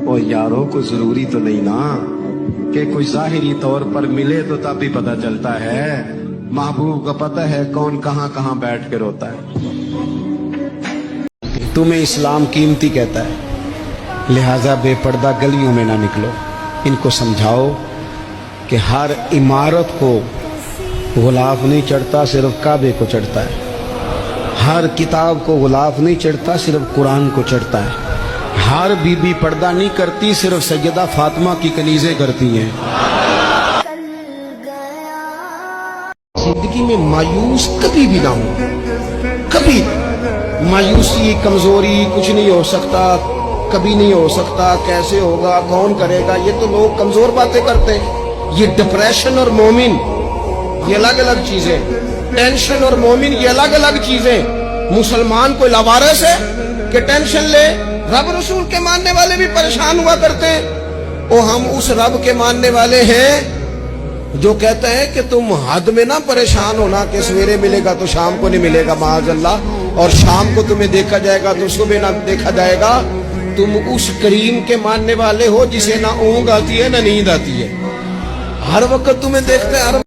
और यारों को जरूरी तो नहीं ना कि कोई ज़ाहिरी तौर पर मिले तो तब भी पता चलता है। महबूब का पता है कौन कहाँ कहाँ बैठ के रोता है। तुम्हें इस्लाम कीमती कहता है, लिहाजा बेपर्दा गलियों में ना निकलो। इनको समझाओ कि हर इमारत को गुलाफ नहीं चढ़ता, सिर्फ काबे को चढ़ता है। हर किताब को गुलाफ नहीं चढ़ता, सिर्फ कुरान को चढ़ता है। हर बीबी पर्दा नहीं करती, सिर्फ सैयदा फातिमा की कनीज़ें करती हैं। जिंदगी में मायूस कभी भी ना हो, कभी। मायूसी, कमजोरी कुछ नहीं हो सकता, कभी नहीं हो सकता, कैसे होगा, कौन करेगा, ये तो लोग कमजोर बातें करते हैं। ये डिप्रेशन और मोमिन ये अलग अलग चीजें, टेंशन और मोमिन ये अलग अलग चीजें। मुसलमान कोई लवारिस है कि टेंशन ले? रब रसूल के मानने वाले भी परेशान हुआ करते हैं। और हम उस रब के मानने वाले हैं जो कहते हैं कि तुम हद में ना परेशान होना कि सवेरे मिलेगा तो शाम को नहीं मिलेगा माअज़ल्लाह, और शाम को तुम्हें देखा जाएगा तो सुबह ना देखा जाएगा। तुम उस करीम के मानने वाले हो जिसे ना ऊँग आती है ना नींद आती है, हर वक्त तुम्हें देखते हैं।